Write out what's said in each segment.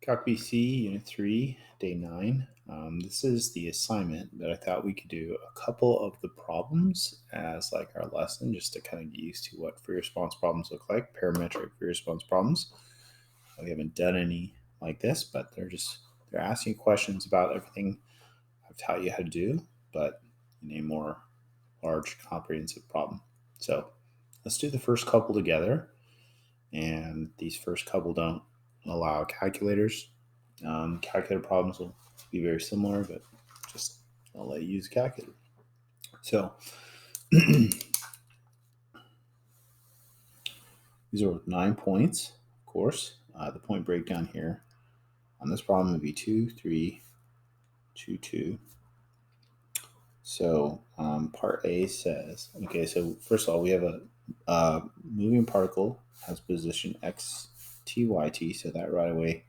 Calc BC, Unit 3, Day 9. This is the assignment that I thought we could do a couple of the problems as like our lesson, just to kind of get used to what free response problems look like, parametric free response problems. We haven't done any like this, but they're asking questions about everything I've taught you how to do, but in a more large, comprehensive problem. So let's do the first couple together. And these first couple don't allow calculators. Calculator problems will be very similar, but just I'll let you use a calculator. So these are 9 points, of course. The point breakdown here on this problem would be 2, 3, 2, 2. So part A says, okay, so first of all, we have a moving particle has position x, t, y, t, so that right away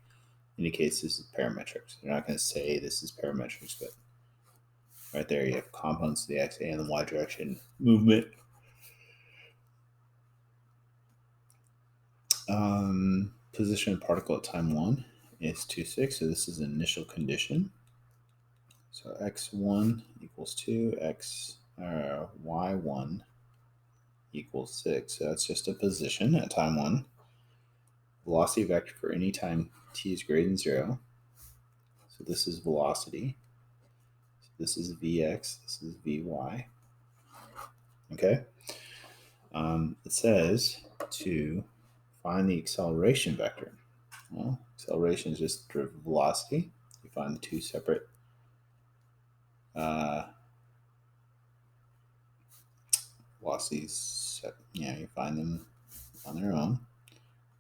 indicates this is parametrics. They're not going to say this is parametrics, but right there you have components of the x, and the y direction movement. Position of particle at time 1 is 2, 6, so this is an initial condition. So x1 equals 2, y1 equals 6. So that's just a position at time 1. Velocity vector for any time t is greater than 0. So this is velocity. So this is vx, this is vy. Okay. It says to find the acceleration vector. Well, acceleration is just derivative of velocity. You find the two separate velocities. You find them on their own.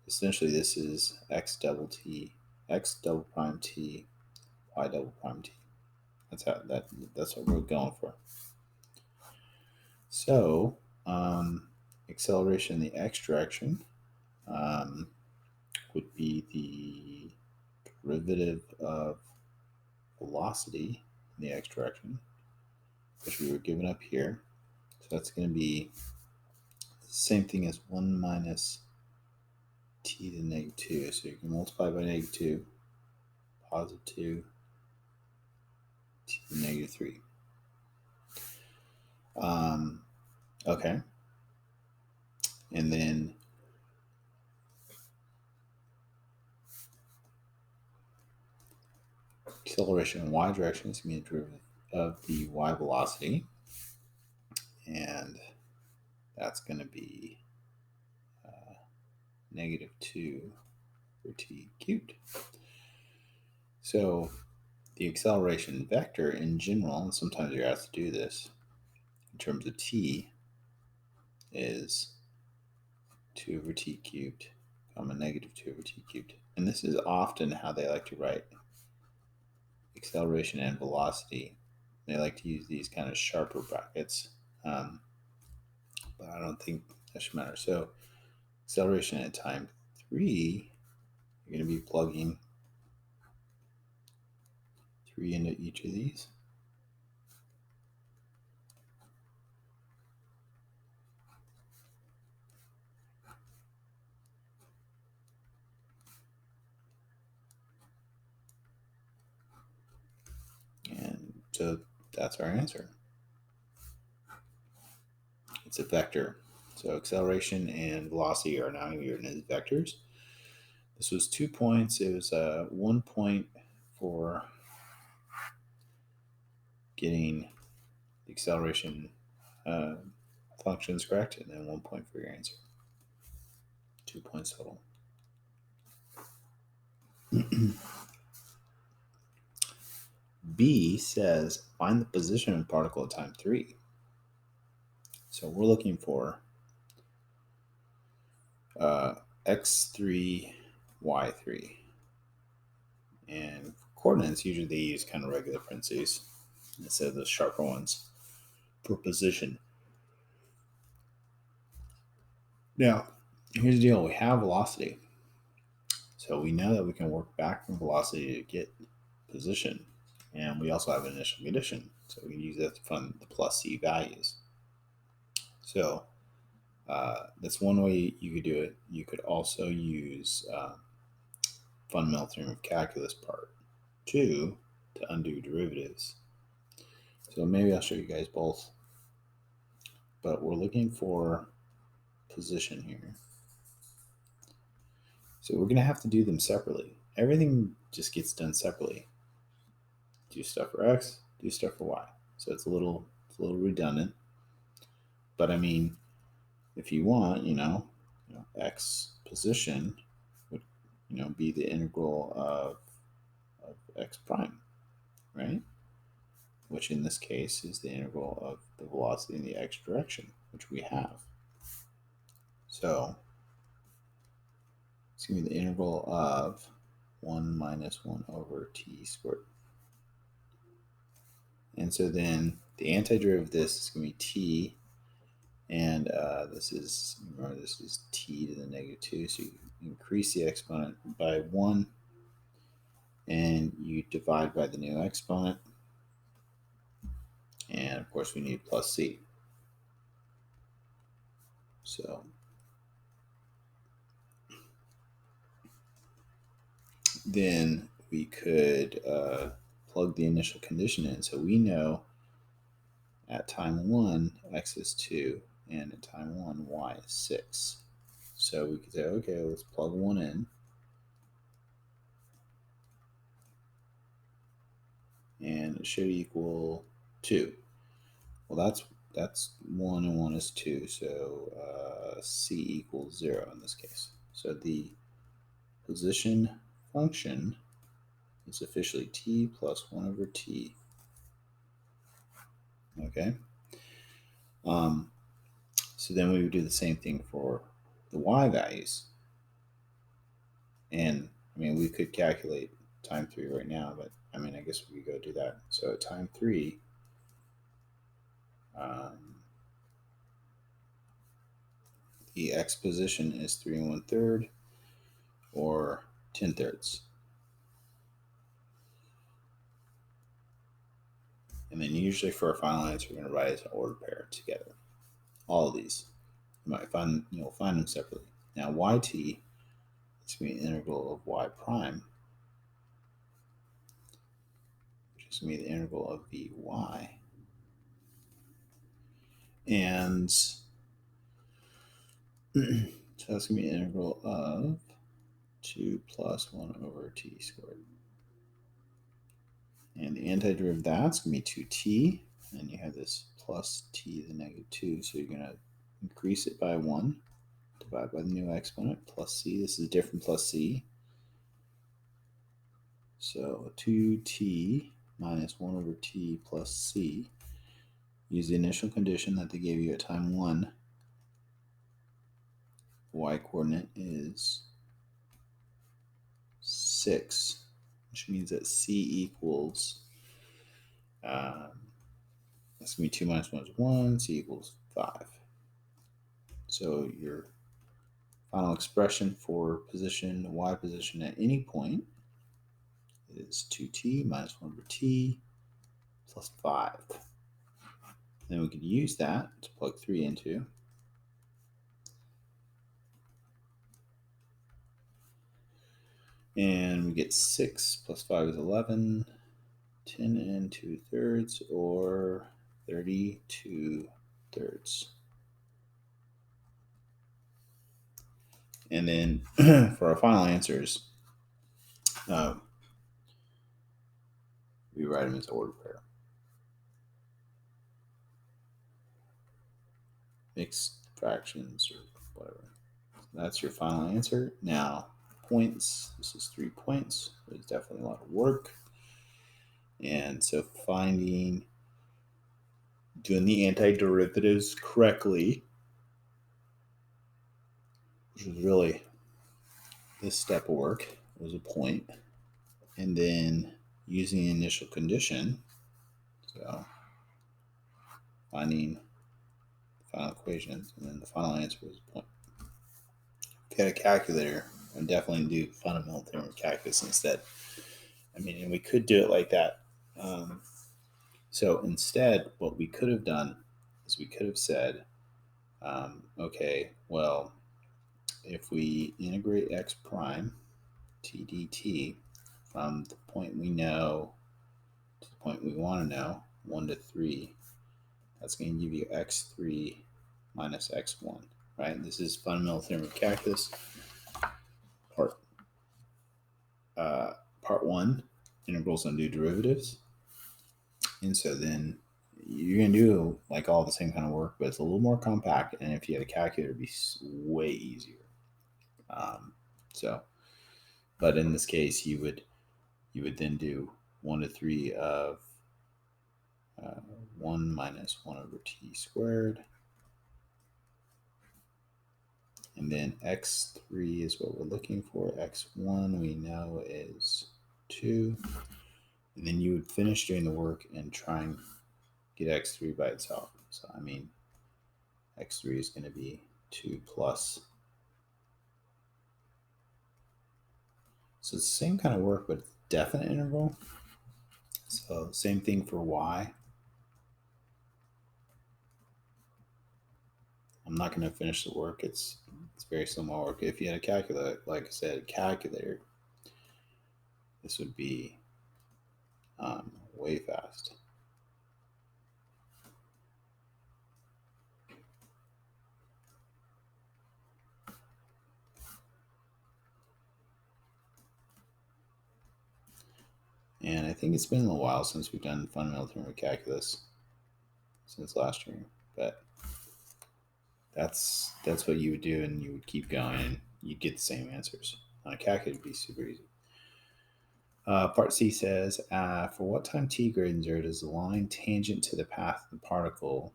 Essentially, this is x double prime t, y double prime t. That's what we're going for. So, acceleration in the x direction would be the derivative of velocity in the x direction, which we were given up here. So that's going to be the same thing as 1 minus t to the negative 2. So you can multiply by negative 2, positive 2, t to the negative 3. Okay. And then acceleration in y direction is going to be a derivative of the y velocity. And that's going to be negative 2 for t cubed. So the acceleration vector in general, and sometimes you're asked to do this, in terms of t, is 2 over t cubed, comma negative 2 over t cubed. And this is often how they like to write acceleration and velocity. They like to use these kind of sharper brackets, but I don't think that should matter. So acceleration at time 3, you're going to be plugging 3 into each of these. And so that's our answer. It's a vector. So acceleration and velocity are now written as vectors. This was 2 points. It was 1 point for getting the acceleration functions correct, and then 1 point for your answer. 2 points total. B says find the position of the particle at time 3. So we're looking for x3, y3. And coordinates, usually they use kind of regular parentheses instead of the sharper ones for position. Now, here's the deal. We have velocity. So we know that we can work back from velocity to get position. And we also have an initial condition. So we can use that to find the plus c values. So that's one way you could do it. You could also use fundamental theorem of calculus part 2 to undo derivatives. So maybe I'll show you guys both. But we're looking for position here. So we're going to have to do them separately. Everything just gets done separately. Do stuff for x, do stuff for y. So it's a little redundant. But I mean, if you want, x position would, be the integral of x prime, right? Which in this case is the integral of the velocity in the x direction, which we have. So it's going to be the integral of 1 minus 1 over t squared. And so then the antiderivative of this is going to be t, and this is t to the negative 2. So you increase the exponent by 1, and you divide by the new exponent. And of course, we need plus c. So then we could plug the initial condition in. So we know at time 1, x is 2, and at time 1, y is 6. So we could say, okay, let's plug 1 in. And it should equal 2. Well, that's 1 and 1 is 2, so c equals 0 in this case. So the position function is officially t plus 1 over t. Okay. So then we would do the same thing for the y values. And I mean, we could calculate time 3 right now, but I mean, I guess we could go do that. So at time 3, the x position is 3 1/3 or 10/3. And then usually for our final answer, we're going to write it as an ordered pair together. All of these, you might find them separately. Now yt is going to be the integral of y prime, which is going to be the integral of vy. And so that's going to be the integral of 2 plus 1 over t squared. And the antiderivative of that's going to be 2t. And you have this plus t to the negative 2. So you're going to increase it by 1, divide by the new exponent, plus c. This is different plus c. So 2t minus 1 over t plus c. Use the initial condition that they gave you at time 1. Y coordinate is 6, which means that c equals, that's going to be 2 minus 1 is 1, c equals 5. So your final expression for position, y position at any point is 2t minus 1 over t plus 5. Then we could use that to plug 3 into. And we get 6 plus 5 is 11, 10 2/3, or 32/3. And then for our final answers, we write them as ordered pair. Mixed fractions or whatever. That's your final answer. Now, points. This is 3 points. There's definitely a lot of work. And so doing the antiderivatives correctly, which was really this step of work, was a point. And then using the initial condition, so finding the final equations, and then the final answer was a point. If you had a calculator, I'd definitely do fundamental theorem of calculus instead. I mean, and we could do it like that. So instead, what we could have done is we could have said, okay, well, if we integrate x prime t dt from the point we know to the point we want to know, 1 to 3, that's going to give you x3 minus x1, right? This is fundamental theorem of calculus, part 1, integrals and new derivatives. And so then you're going to do like all the same kind of work, but it's a little more compact. And if you had a calculator, it'd be way easier. But in this case, you would then do 1 to 3 of 1 minus 1 over t squared. And then x3 is what we're looking for. x1 we know is 2. And then you would finish doing the work and try and get x3 by itself. So, I mean, x3 is going to be 2 plus. So it's the same kind of work, but definite interval. So same thing for y. I'm not going to finish the work. It's very similar work. If you had a calculator, like I said, calculator, this would be way fast. And I think it's been a little while since we've done fundamental theorem of calculus, since last year. But that's what you would do, and you would keep going, and you'd get the same answers. On a calculator, it'd be super easy. Part C says, for what time t greater than 0 does the line tangent to the path of the particle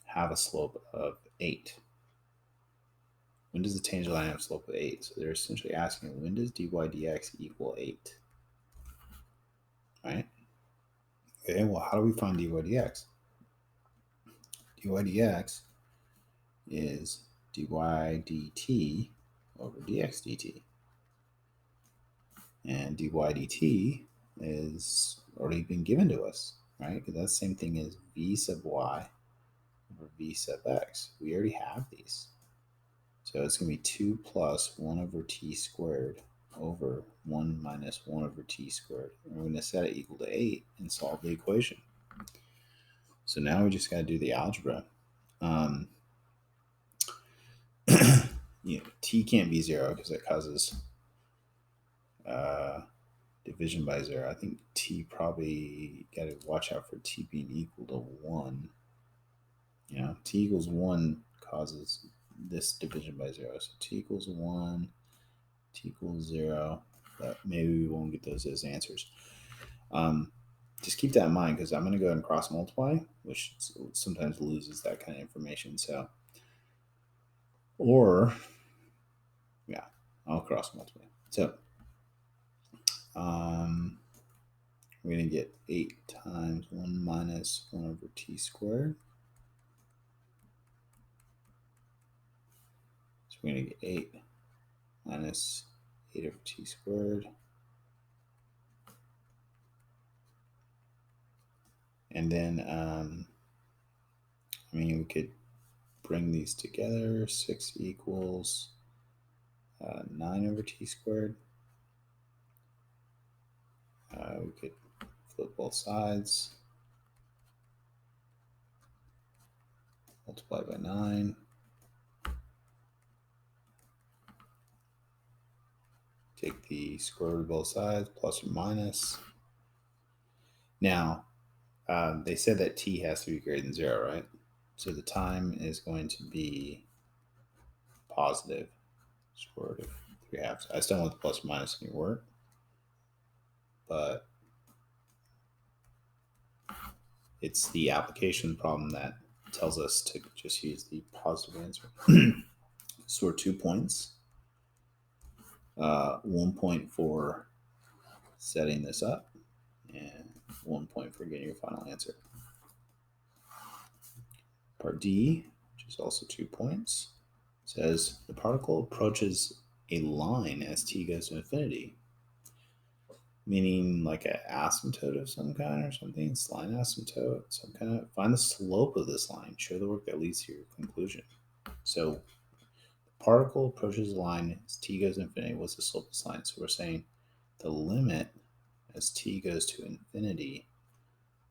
have a slope of 8? When does the tangent line have a slope of 8? So they're essentially asking, when does dy dx equal 8? Right? Okay, well, how do we find dy dx? Dy dx is dy dt over dx dt. And dy dt is already been given to us, right? Because that's the same thing as v sub y over v sub x. We already have these. So it's going to be 2 plus 1 over t squared over 1 minus 1 over t squared. And we're going to set it equal to 8 and solve the equation. So now we just got to do the algebra. T can't be 0 because it causes division by 0. I think t probably got to watch out for t being equal to 1. T equals 1 causes this division by 0. So t equals 1, t equals 0, but maybe we won't get those as answers. Just keep that in mind, because I'm going to go ahead and cross multiply, which sometimes loses that kind of information. So, I'll cross multiply. So, we're going to get 8 times 1 minus 1 over t squared. So we're going to get 8 minus 8 over t squared. And then, we could bring these together. 6 equals 9 over t squared. We could flip both sides. Multiply by 9. Take the square root of both sides, plus or minus. Now, they said that t has to be greater than 0, right? So the time is going to be positive square root of 3 halves. I still want the plus or minus to work, but it's the application problem that tells us to just use the positive answer. So we're 2 points. 1 point for setting this up, and 1 point for getting your final answer. Part D, which is also 2 points, says the particle approaches a line as t goes to infinity, meaning like an asymptote of some kind or something, it's line asymptote, some kind of, find the slope of this line, show the work that leads to your conclusion. So the particle approaches a line as t goes to infinity, what's the slope of this line? So we're saying the limit as t goes to infinity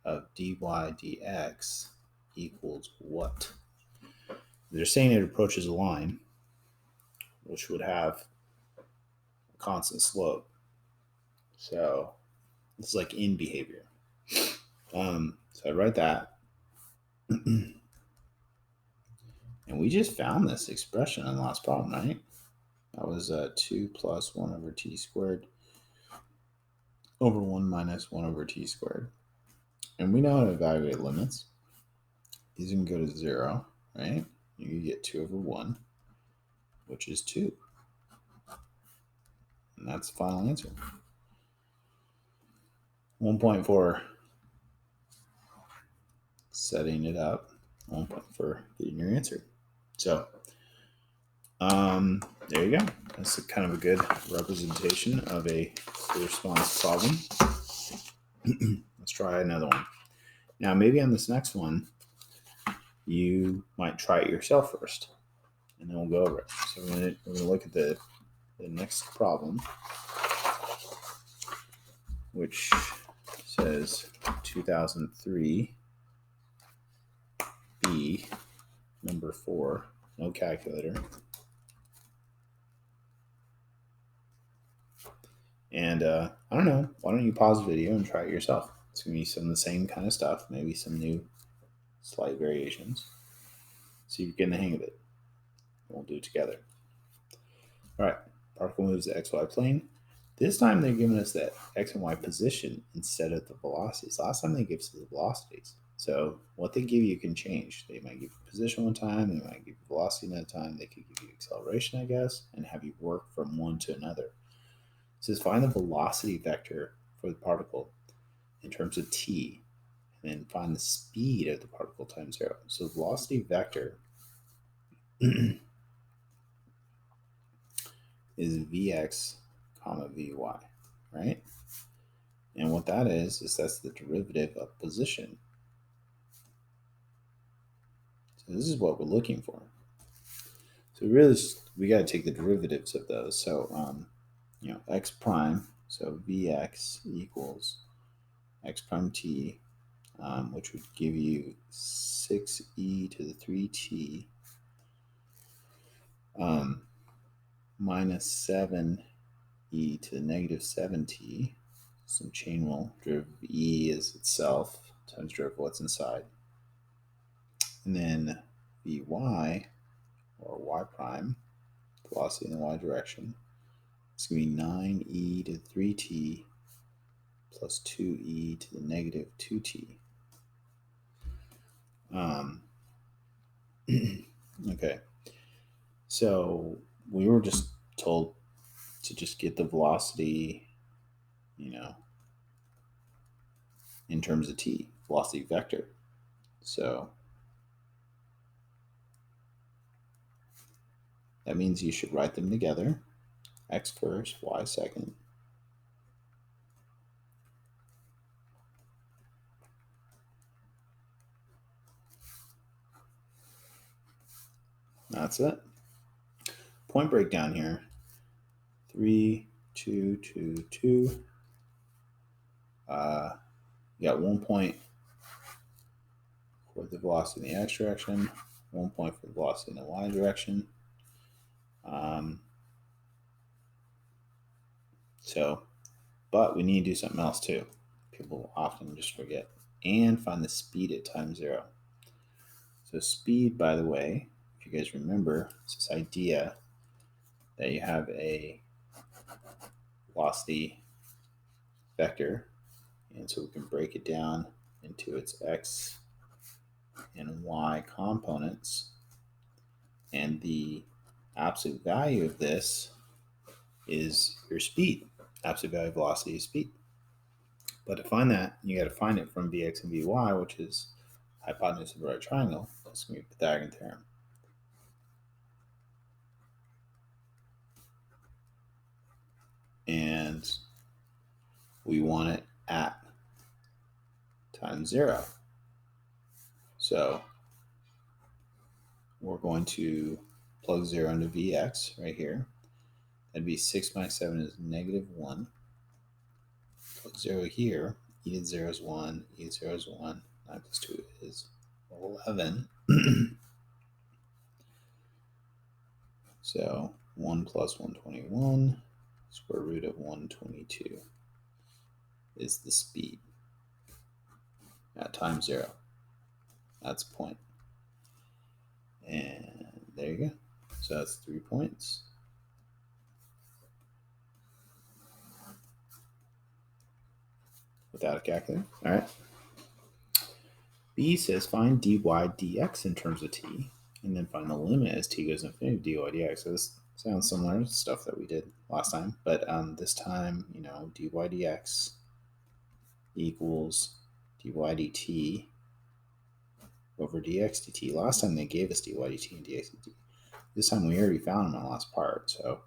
of dy dx equals what? They're saying it approaches a line which would have a constant slope. So it's like in behavior. So I write that. And we just found this expression in the last problem, right? That was 2 plus 1 over t squared over 1 minus 1 over t squared. And we know how to evaluate limits. These can go to 0, right? You get 2 over 1, which is 2. And that's the final answer. 1 point for setting it up, 1 point for getting your answer. So there you go. That's kind of a good representation of a response problem. Let's try another one. Now, maybe on this next one, you might try it yourself first, and then we'll go over it. So we're going to look at the next problem, which says 2003 B, number 4, no calculator. And I don't know, why don't you pause the video and try it yourself? It's going to be some of the same kind of stuff, maybe some new slight variations. See if you're getting the hang of it. We'll do it together. All right, particle moves the xy plane. This time they're giving us that x and y position instead of the velocities. Last time they gave us the velocities. So what they give you can change. They might give you position one time, they might give you velocity another time, they could give you acceleration, I guess, and have you work from one to another. It says find the velocity vector for the particle in terms of t, and then find the speed of the particle times 0. So the velocity vector is vx comma vy, right? And what that is that's the derivative of position. So this is what we're looking for. So really, we got to take the derivatives of those. So, x prime, so vx equals x prime t, which would give you 6e to the 3t minus 7e to the negative 7t. Some chain rule. Derivative of e is itself times derivative of what's inside. And then vy, or y prime, velocity in the y direction, it's going to be 9e to 3t plus 2e to the negative 2t. Okay, so we were just told to just get the velocity, in terms of t, velocity vector. So that means you should write them together. X first, y second. That's it. Point breakdown here. 3, 2, 2, 2. You got 1 point for the velocity in the x direction, 1 point for the velocity in the y direction. But we need to do something else too. People often just forget. And find the speed at time 0. So speed, by the way, if you guys remember, it's this idea that you have a velocity vector, and so we can break it down into its x and y components, and the absolute value of this is your speed. Absolute value of velocity is speed. But to find that, you got to find it from vx and vy, which is hypotenuse of a right triangle. That's going to be Pythagorean theorem. And we want it at time 0. So we're going to plug 0 into Vx right here. That'd be 6 minus 7 is -1. Plug 0 here. E to the 0 is 1. E to the 0 is 1. 9 plus 2 is 11. So 1 plus 121, square root of 122 is the speed at time 0. That's a point. And there you go. So that's 3 points. Without a calculator. All right. B says find dy dx in terms of t, and then find the limit as t goes to infinity dy dx. So this sounds similar to stuff that we did last time, but this time, dy dx equals dy dt over dx dt. Last time they gave us dy dt and dx dt. This time we already found them on the last part, so I'm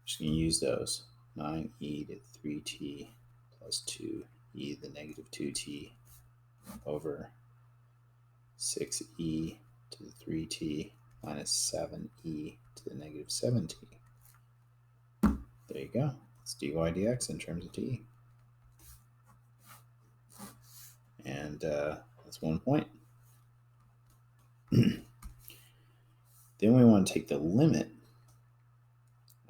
just going to use those. 9e to 3t plus 2e to the negative 2t over 6e to the 3t minus 7e to the negative 7t. There you go. It's dy dx in terms of t. And that's 1 point. Then we want to take the limit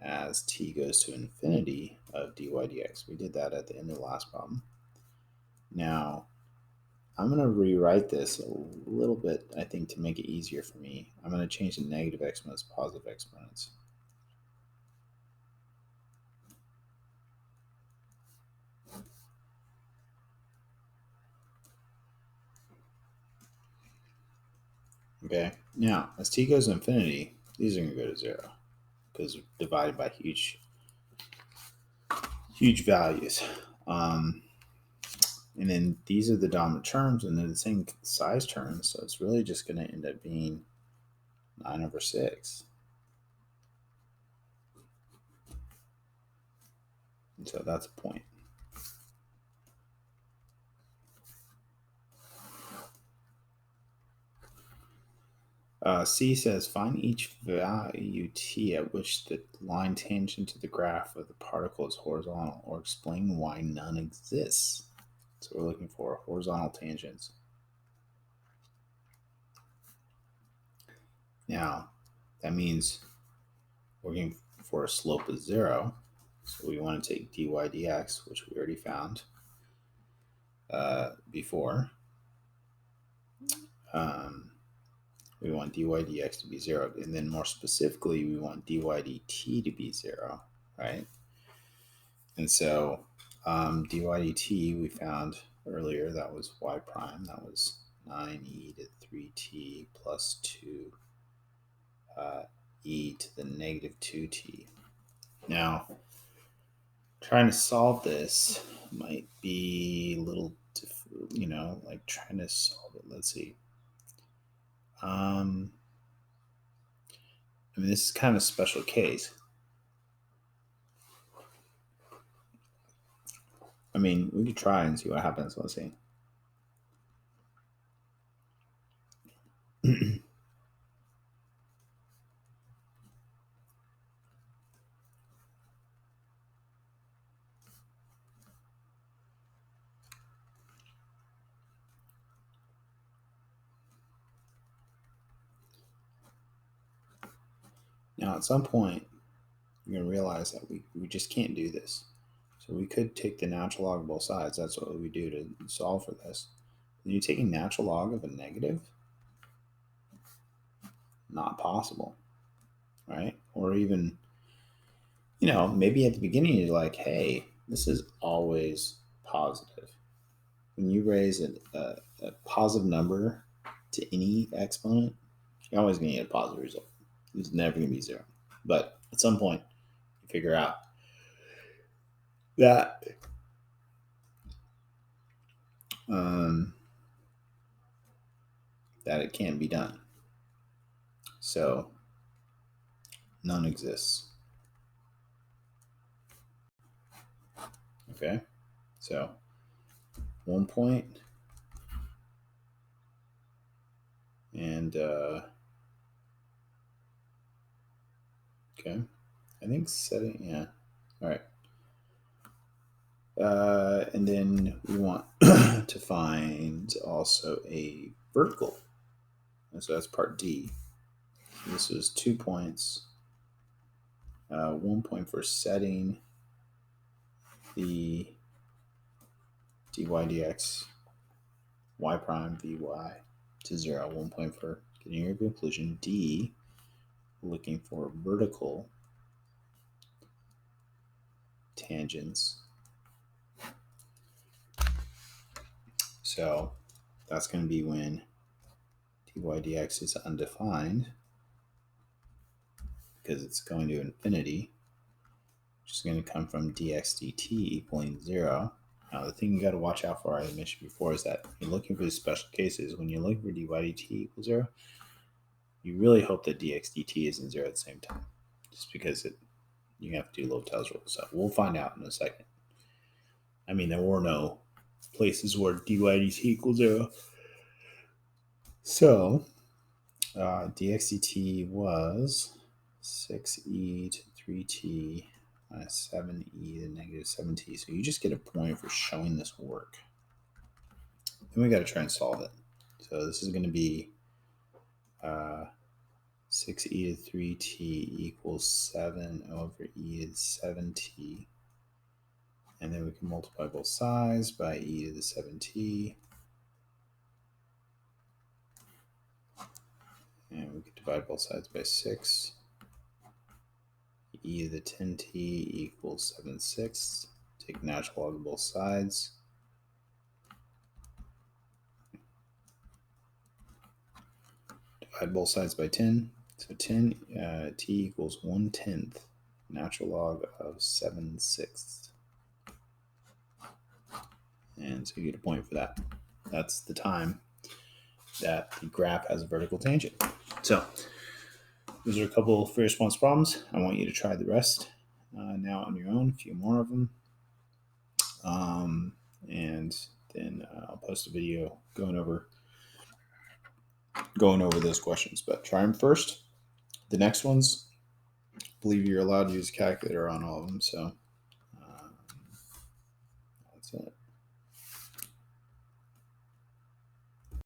as t goes to infinity of dy dx. We did that at the end of the last problem. Now, I'm going to rewrite this a little bit, I think, to make it easier for me. I'm going to change the negative exponents to positive exponents. Okay, now, as t goes to infinity, these are going to go to 0 because they're divided by huge values. And then these are the dominant terms, and they're the same size terms, so it's really just going to end up being 9 over 6. And so that's a point. C says, find each value t at which the line tangent to the graph of the particle is horizontal, or explain why none exists. So we're looking for horizontal tangents. Now, that means we're looking for a slope of 0. So we want to take dy dx, which we already found before. We want dy dx to be 0. And then more specifically, we want dy dt to be 0, right? And so dy dt we found earlier, that was y prime. That was 9e to 3t plus 2 e to the negative 2t. Now, trying to solve this might be a little, like trying to solve it. Let's see. I mean, this is kind of a special case. I mean, we could try and see what happens. Let's see. Now, at some point, you're going to realize that we just can't do this. So we could take the natural log of both sides. That's what we do to solve for this. When you're taking natural log of a negative, not possible, right? Or even, maybe at the beginning you're like, hey, this is always positive. When you raise a positive number to any exponent, you're always going to get a positive result. It's never going to be 0. But at some point, you figure out that that it can be done. So none exists. Okay, so 1 point, and Okay. I think setting, yeah. All right. And then we want to find also a vertical. And so that's part D. So this is 2 points. 1 point for setting the dy dx y prime vy to 0. 1 point for getting your conclusion. D, looking for vertical tangents. So that's going to be when dy dx is undefined because it's going to infinity, which is going to come from dx dt equaling 0. Now, the thing you got to watch out for, I mentioned before, is that you're looking for the special cases. When you're looking for dy dt equals 0, you really hope that dx dt isn't 0 at the same time, just because you have to do L'Hopital's rule. So we'll find out in a second. I mean, there were no places where dy dt equals 0. So dx dt was 6e to 3t minus 7e to negative 7t. So you just get a point for showing this work. Then we got to try and solve it. So this is going to be 6e to 3t equals 7 over e to the 7t. And then we can multiply both sides by e to the 7t. And we can divide both sides by 6. E to the 10t equals 7/6. Take natural log of both sides. Divide both sides by 10. So 10 t equals 1/10 natural log of 7/6. And so you get a point for that. That's the time that the graph has a vertical tangent. So those are a couple of free response problems. I want you to try the rest now on your own, a few more of them. And then I'll post a video going over those questions. But try them first. The next ones, I believe you're allowed to use a calculator on all of them. So